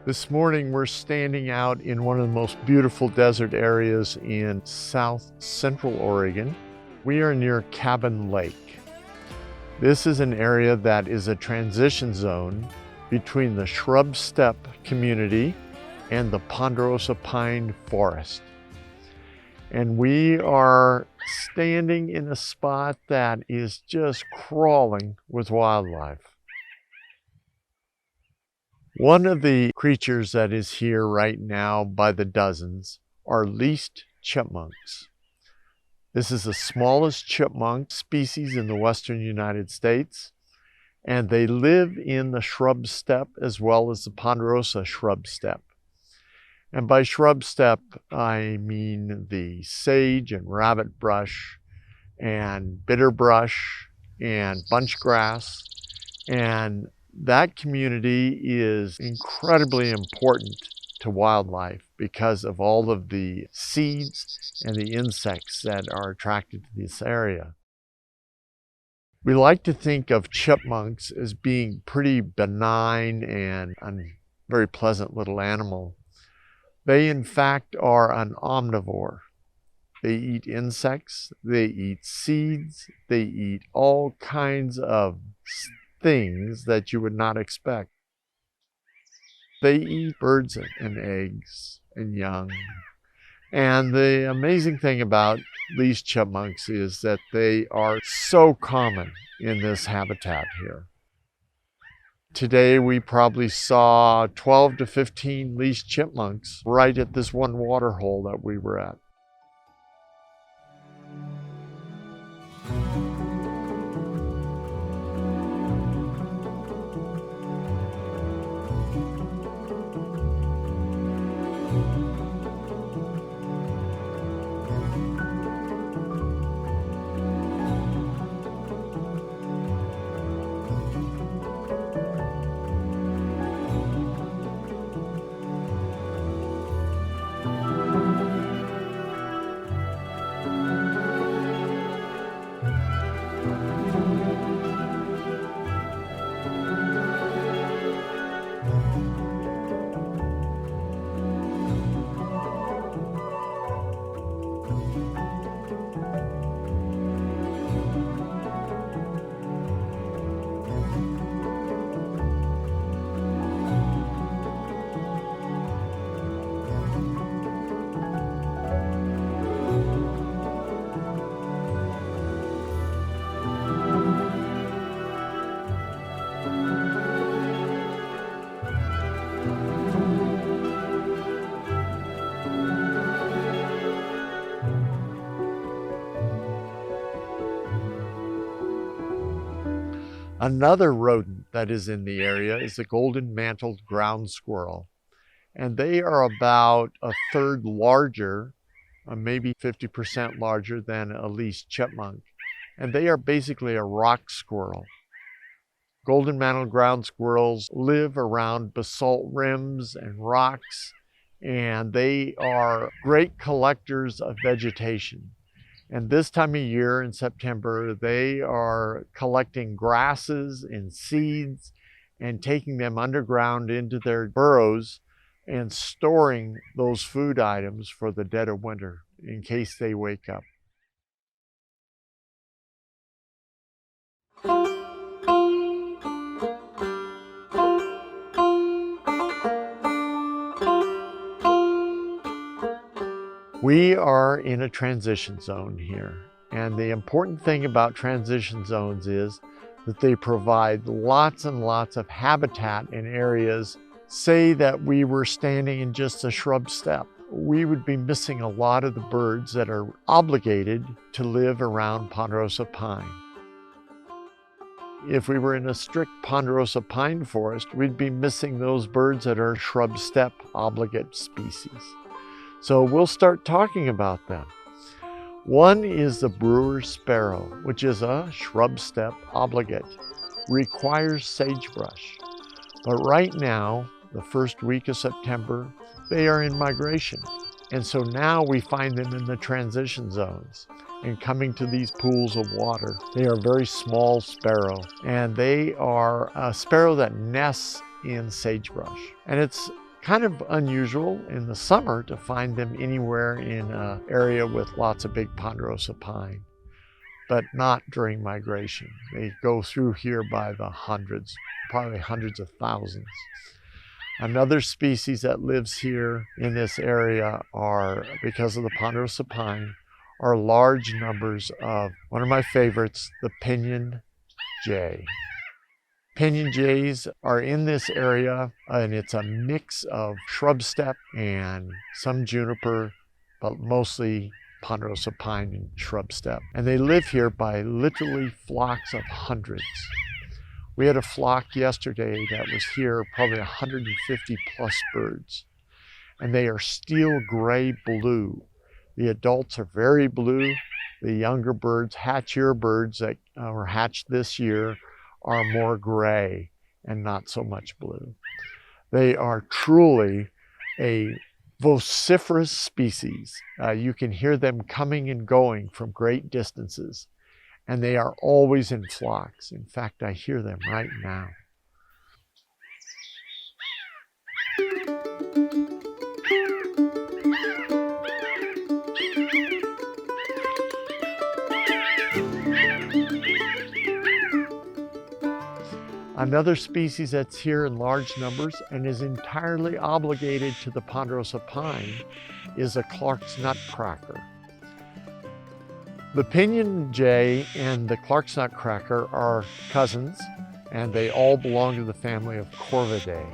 This morning we're standing out in one of the most beautiful desert areas in south central Oregon. We are near Cabin Lake. This is an area that is a transition zone between the shrub-steppe community and the Ponderosa Pine Forest. And we are standing in a spot that is just crawling with wildlife. One of the creatures that is here right now by the dozens are least chipmunks. This is the smallest chipmunk species in the western United States, and they live in the shrub-steppe as well as the Ponderosa shrub-steppe. And by shrub-steppe, I mean the sage and rabbit brush and bitterbrush and bunch grass, and that community is incredibly important to wildlife because of all of the seeds and the insects that are attracted to this area. We like to think of chipmunks as being pretty benign and a very pleasant little animal. They in fact are an omnivore. They eat insects, they eat seeds, they eat all kinds of things that you would not expect. They eat birds and eggs and young. And the amazing thing about these chipmunks is that they are so common in this habitat here. Today we probably saw 12 to 15 least chipmunks right at this one water hole that we were at. Another rodent that is in the area is the golden-mantled ground squirrel. And they are about a third larger, maybe 50% larger than a least chipmunk. And they are basically a rock squirrel. Golden-mantled ground squirrels live around basalt rims and rocks, and they are great collectors of vegetation. And this time of year in September, they are collecting grasses and seeds and taking them underground into their burrows and storing those food items for the dead of winter in case they wake up. We are in a transition zone here, and the important thing about transition zones is that they provide lots and lots of habitat in areas. Say that we were standing in just a shrub steppe, we would be missing a lot of the birds that are obligated to live around Ponderosa pine. If we were in a strict Ponderosa pine forest, we'd be missing those birds that are shrub steppe obligate species. So we'll start talking about them. One is the brewer's sparrow, which is a shrub-steppe obligate, requires sagebrush. But right now, the first week of September, they are in migration. And so now we find them in the transition zones and coming to these pools of water. They are a very small sparrow, and they are a sparrow that nests in sagebrush. And it's kind of unusual in the summer to find them anywhere in an area with lots of big ponderosa pine, but not during migration. They go through here by the hundreds, probably hundreds of thousands. Another species that lives here in this area are, because of the ponderosa pine, are large numbers of one of my favorites, the pinyon jay. Pinyon jays are in this area, and it's a mix of shrub-steppe and some juniper, but mostly ponderosa pine and shrub-steppe. And they live here by literally flocks of hundreds. We had a flock yesterday that was here, probably 150 plus birds, and they are steel gray blue. The adults are very blue. The younger birds, hatchier birds that were hatched this year, are more gray and not so much blue. They are truly a vociferous species. You can hear them coming and going from great distances, and they are always in flocks. In fact, I hear them right now. Another species that's here in large numbers and is entirely obligated to the ponderosa pine is a Clark's nutcracker. The pinyon jay and the Clark's nutcracker are cousins, and they all belong to the family of Corvidae.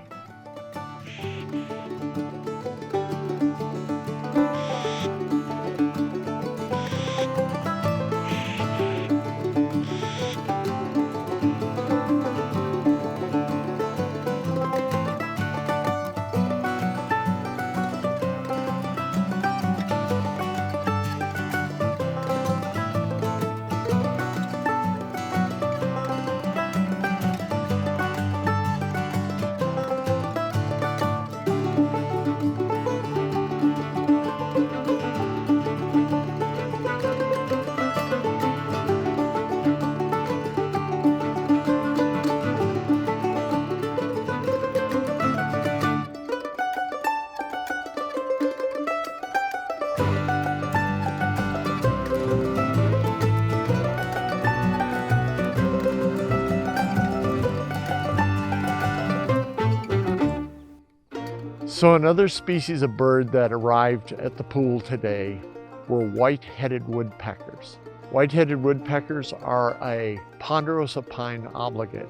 So another species of bird that arrived at the pool today were white-headed woodpeckers. White-headed woodpeckers are a ponderosa pine obligate.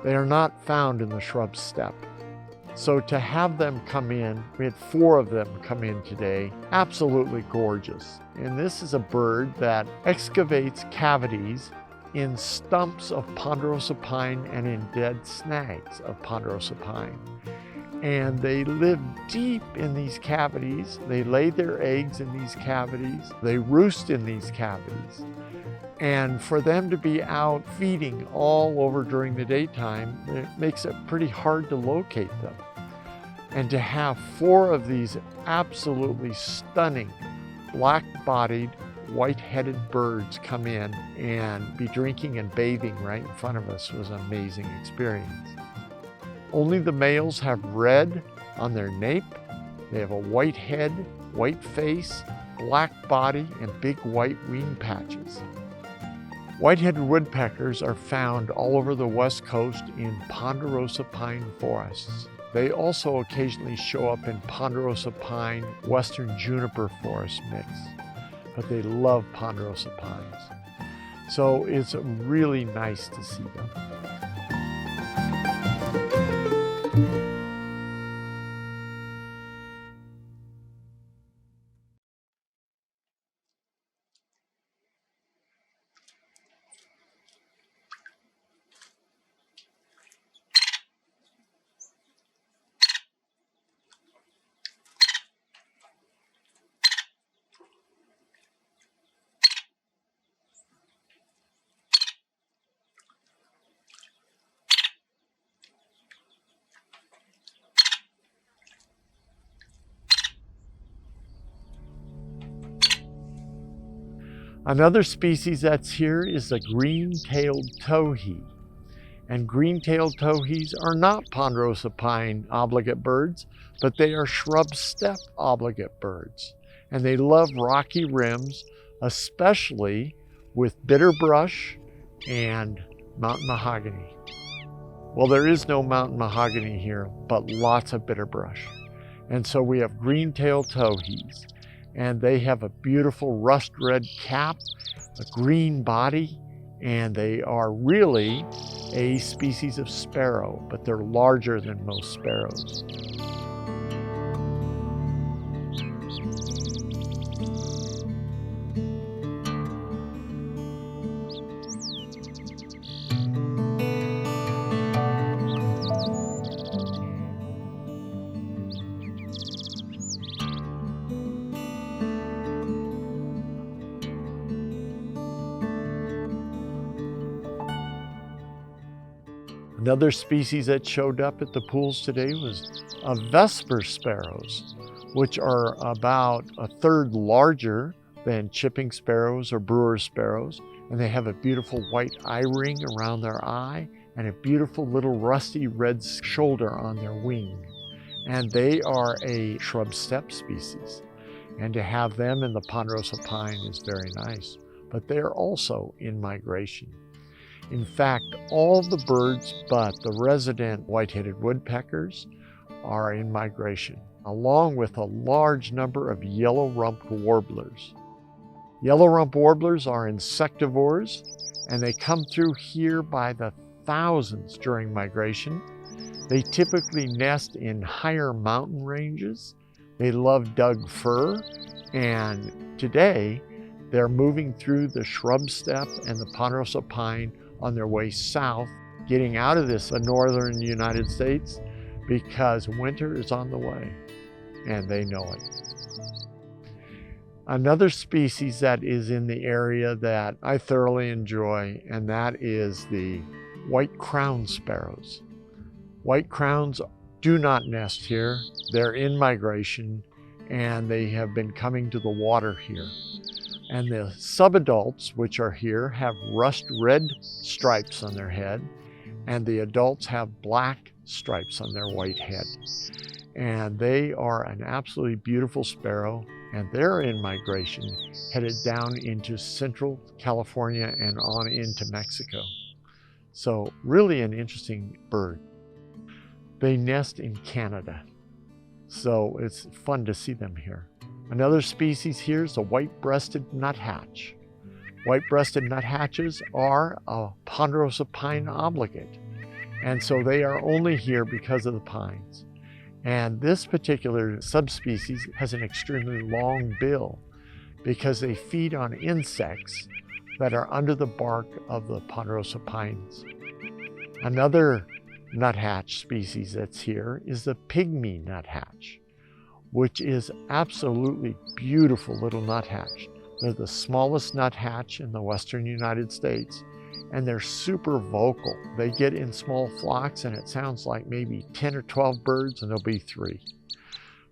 They are not found in the shrub steppe. So to have them come in, we had 4 of them come in today, absolutely gorgeous. And this is a bird that excavates cavities in stumps of ponderosa pine and in dead snags of ponderosa pine. And they live deep in these cavities. They lay their eggs in these cavities. They roost in these cavities. And for them to be out feeding all over during the daytime, it makes it pretty hard to locate them. And to have 4 of these absolutely stunning black-bodied, white-headed birds come in and be drinking and bathing right in front of us was an amazing experience. Only the males have red on their nape. They have a white head, white face, black body, and big white wing patches. White-headed woodpeckers are found all over the West Coast in Ponderosa Pine Forests. They also occasionally show up in Ponderosa Pine, Western Juniper Forest mix, but they love Ponderosa pines. So it's really nice to see them. Another species that's here is the green-tailed towhee. And green-tailed towhees are not ponderosa pine obligate birds, but they are shrub-steppe obligate birds. And they love rocky rims, especially with bitterbrush and mountain mahogany. Well, there is no mountain mahogany here, but lots of bitterbrush. And so we have green-tailed towhees, and they have a beautiful rust red cap, a green body, and they are really a species of sparrow, but they're larger than most sparrows. Another species that showed up at the pools today was vesper sparrows, which are about a third larger than chipping sparrows or brewer's sparrows. And they have a beautiful white eye ring around their eye and a beautiful little rusty red shoulder on their wing. And they are a shrub-steppe species. And to have them in the ponderosa pine is very nice, but they're also in migration. In fact, all the birds but the resident white-headed woodpeckers are in migration, along with a large number of yellow-rumped warblers. Yellow-rumped warblers are insectivores, and they come through here by the thousands during migration. They typically nest in higher mountain ranges. They love dug fir, and today they're moving through the shrub-steppe and the ponderosa pine on their way south, getting out of the northern United States because winter is on the way, and they know it. Another species that is in the area that I thoroughly enjoy, and that is the white crown sparrows. White crowns do not nest here. They're in migration, and they have been coming to the water here. And the subadults, which are here, have rust red stripes on their head, and the adults have black stripes on their white head. And they are an absolutely beautiful sparrow, and they're in migration, headed down into central California and on into Mexico. So really an interesting bird. They nest in Canada, so it's fun to see them here. Another species here is the white-breasted nuthatch. White-breasted nuthatches are a ponderosa pine obligate, and so they are only here because of the pines. And this particular subspecies has an extremely long bill because they feed on insects that are under the bark of the ponderosa pines. Another nuthatch species that's here is the pygmy nuthatch, which is absolutely beautiful little nuthatch. They're the smallest nuthatch in the western United States, and they're super vocal. They get in small flocks, and it sounds like maybe 10 or 12 birds, and there'll be 3.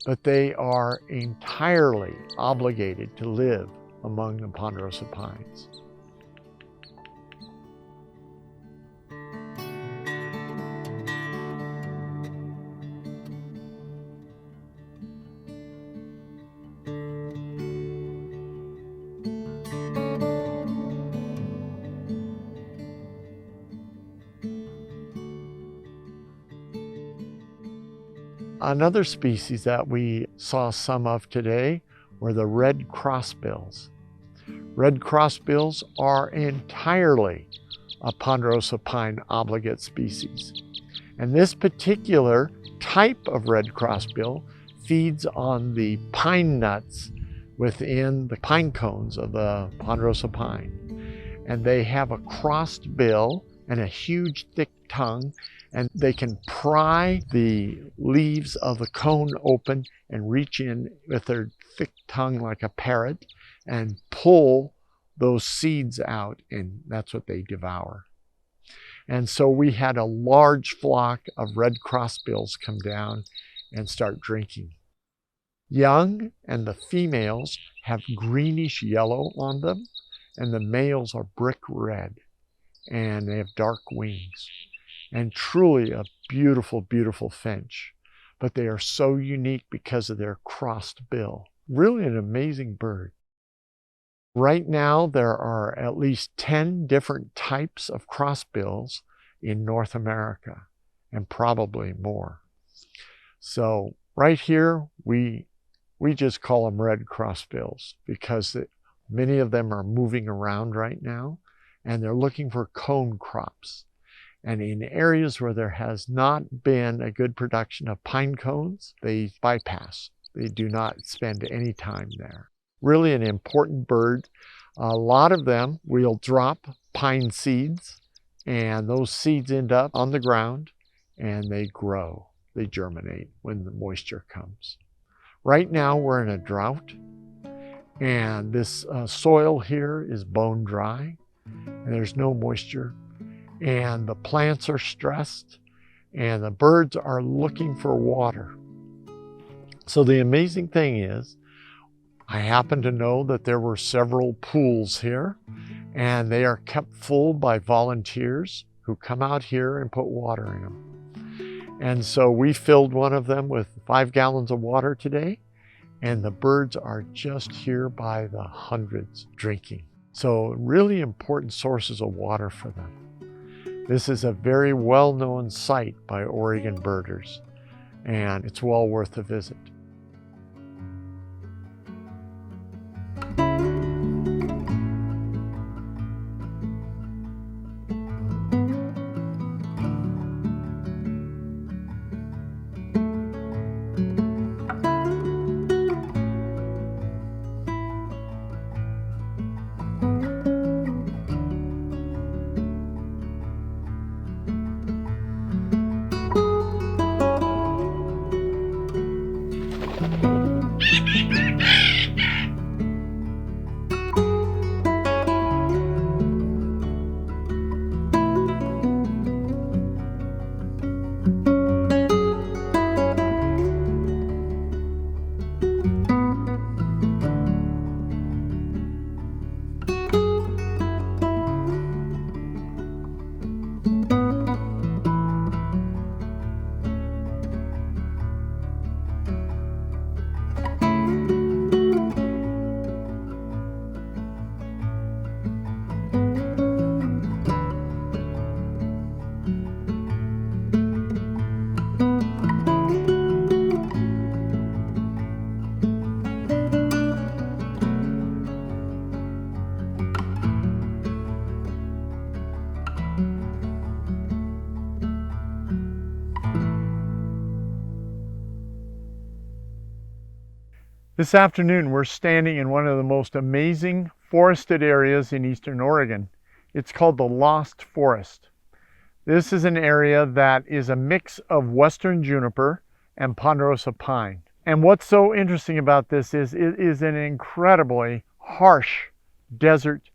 But they are entirely obligated to live among the ponderosa pines. Another species that we saw some of today were the red crossbills. Red crossbills are entirely a ponderosa pine obligate species. And this particular type of red crossbill feeds on the pine nuts within the pine cones of the ponderosa pine. And they have a crossed bill and a huge thick tongue, and they can pry the leaves of the cone open and reach in with their thick tongue like a parrot and pull those seeds out, and that's what they devour. And so we had a large flock of red crossbills come down and start drinking. Young and the females have greenish yellow on them, and the males are brick red, and they have dark wings. and truly a beautiful, beautiful finch. But they are so unique because of their crossed bill. Really an amazing bird. Right now, there are at least 10 different types of crossbills in North America, and probably more. So right here, we just call them red crossbills because many of them are moving around right now, and they're looking for cone crops. And in areas where there has not been a good production of pine cones, they bypass. They do not spend any time there. Really an important bird. A lot of them will drop pine seeds, and those seeds end up on the ground and they grow. They germinate when the moisture comes. Right now we're in a drought, and this soil here is bone dry, and there's no moisture, and the plants are stressed, and the birds are looking for water. So the amazing thing is, I happen to know that there were several pools here, and they are kept full by volunteers who come out here and put water in them. And so we filled one of them with 5 gallons of water today, and the birds are just here by the hundreds drinking. So really important sources of water for them. This is a very well-known site by Oregon birders, and it's well worth a visit. This afternoon, we're standing in one of the most amazing forested areas in eastern Oregon. It's called the Lost Forest. This is an area that is a mix of western juniper and ponderosa pine. And what's so interesting about this is it is an incredibly harsh desert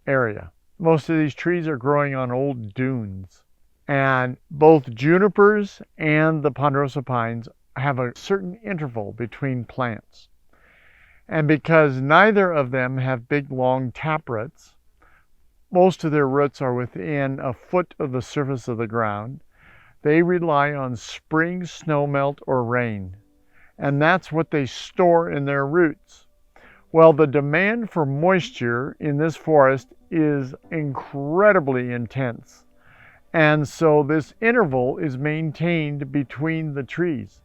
area. Most of these trees are growing on old dunes. And both junipers and the ponderosa pines have a certain interval between plants. And because neither of them have big, long taproots, most of their roots are within a foot of the surface of the ground. They rely on spring snowmelt or rain, and that's what they store in their roots. Well, the demand for moisture in this forest is incredibly intense, and so this interval is maintained between the trees.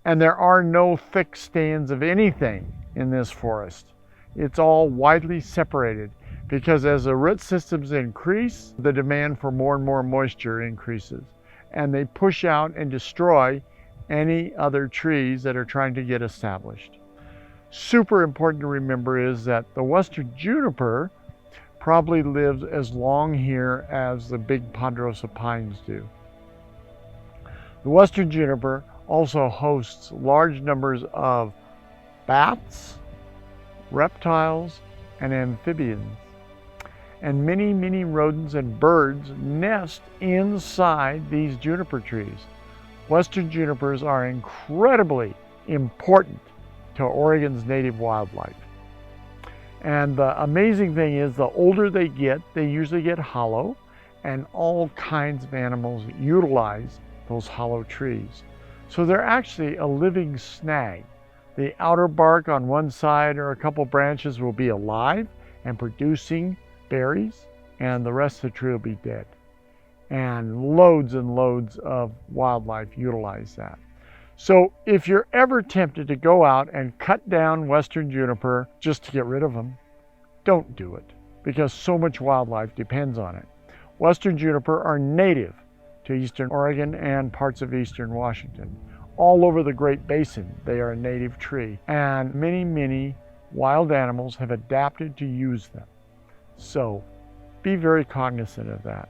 And there are no thick stands of anything in this forest. It's all widely separated because as the root systems increase, the demand for more and more moisture increases, and they push out and destroy any other trees that are trying to get established. Super important to remember is that the western juniper probably lives as long here as the big ponderosa pines do. The western juniper also hosts large numbers of bats, reptiles, and amphibians. And many, many rodents and birds nest inside these juniper trees. Western junipers are incredibly important to Oregon's native wildlife. And the amazing thing is the older they usually get hollow, and all kinds of animals utilize those hollow trees. So they're actually a living snag. The outer bark on one side or a couple branches will be alive and producing berries, and the rest of the tree will be dead. And loads of wildlife utilize that. So if you're ever tempted to go out and cut down western juniper just to get rid of them, don't do it, because so much wildlife depends on it. Western juniper are native to eastern Oregon and parts of eastern Washington. All over the Great Basin, they are a native tree, and many wild animals have adapted to use them. So be very cognizant of that.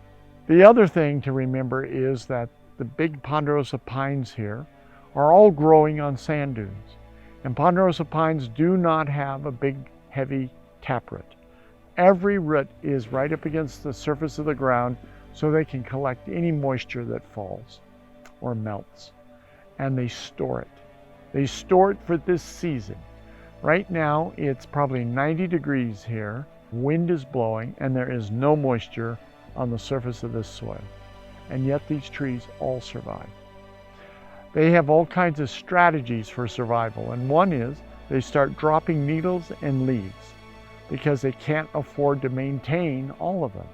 The other thing to remember is that the big Ponderosa pines here are all growing on sand dunes. And Ponderosa pines do not have a big, heavy taproot. Every root is right up against the surface of the ground so they can collect any moisture that falls or melts. And they store it. They store it for this season. Right now, it's probably 90 degrees here. Wind is blowing and there is no moisture on the surface of this soil. And yet these trees all survive. They have all kinds of strategies for survival, and one is they start dropping needles and leaves because they can't afford to maintain all of them.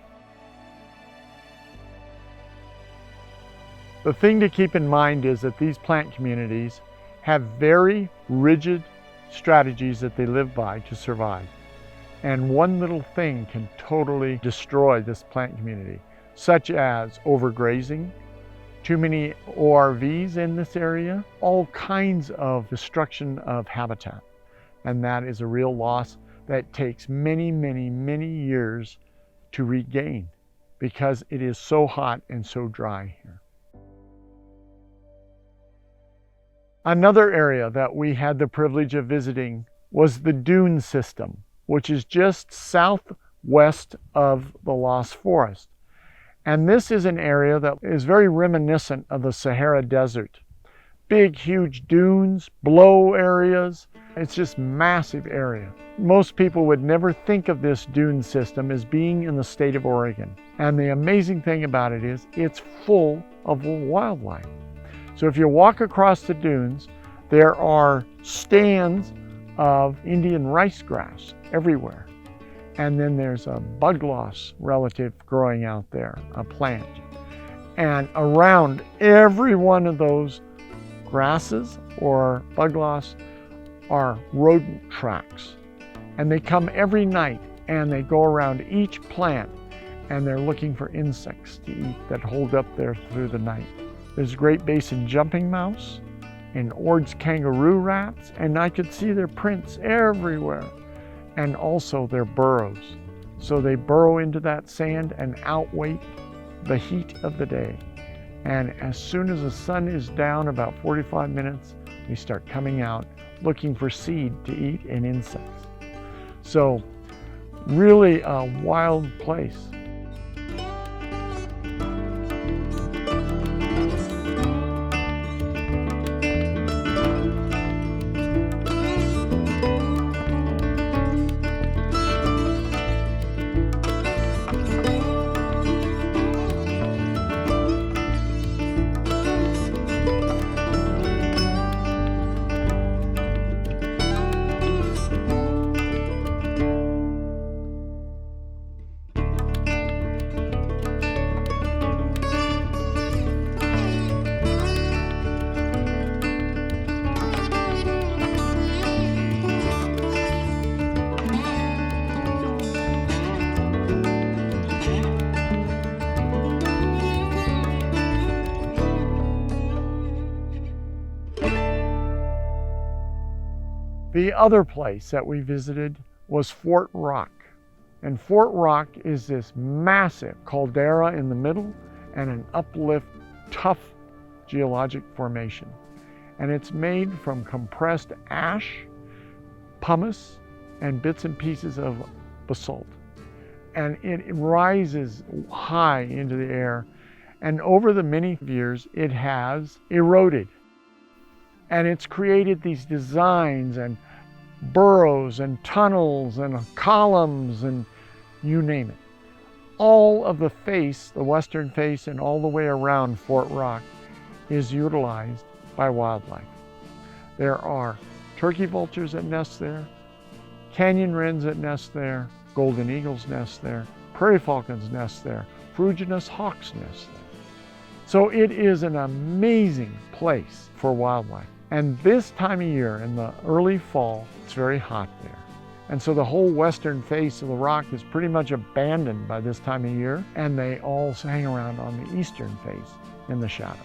The thing to keep in mind is that these plant communities have very rigid strategies that they live by to survive. And one little thing can totally destroy this plant community, such as overgrazing, too many ORVs in this area, all kinds of destruction of habitat. And that is a real loss that takes many years to regain because it is so hot and so dry here. Another area that we had the privilege of visiting was the Dune system, which is just southwest of the Lost Forest. And this is an area that is very reminiscent of the Sahara Desert. Big, huge dunes, blow areas. It's just massive area. Most people would never think of this dune system as being in the state of Oregon. And the amazing thing about it is it's full of wildlife. So if you walk across the dunes, there are stands of Indian rice grass everywhere. And then there's a bugloss relative growing out there, a plant. And around every one of those grasses or bugloss are rodent tracks. And they come every night and they go around each plant and they're looking for insects to eat that hold up there through the night. There's Great Basin jumping mouse and Ord's kangaroo rats, and I could see their prints everywhere. And also their burrows. So they burrow into that sand and outwait the heat of the day. And as soon as the sun is down, about 45 minutes, they start coming out looking for seed to eat and insects. So really a wild place. The other place that we visited was Fort Rock. And Fort Rock is this massive caldera in the middle and an uplift, tough geologic formation. And it's made from compressed ash, pumice, and bits and pieces of basalt. And it rises high into the air. And over the many years, it has eroded. And it's created these designs and burrows and tunnels and columns and you name it. All of the face, the western face and all the way around Fort Rock is utilized by wildlife. There are turkey vultures that nest there, canyon wrens that nest there, golden eagles nest there, prairie falcons nest there, ferruginous hawks nest there. So it is an amazing place for wildlife. And this time of year, in the early fall, it's very hot there. And so the whole western face of the rock is pretty much abandoned by this time of year, and they all hang around on the eastern face in the shadows.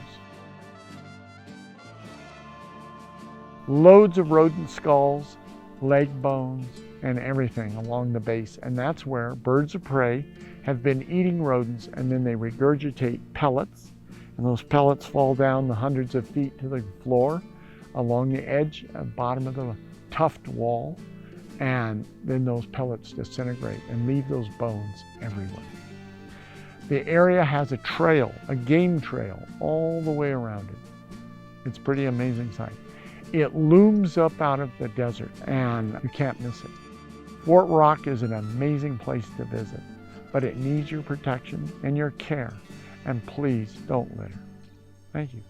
Loads of rodent skulls, leg bones, and everything along the base. And that's where birds of prey have been eating rodents, and then they regurgitate pellets. And those pellets fall down the hundreds of feet to the floor along the edge and bottom of the tuft wall. And then those pellets disintegrate and leave those bones everywhere. The area has a trail, a game trail, all the way around it. It's a pretty amazing sight. It looms up out of the desert, and you can't miss it. Fort Rock is an amazing place to visit, but it needs your protection and your care. And please don't litter. Thank you.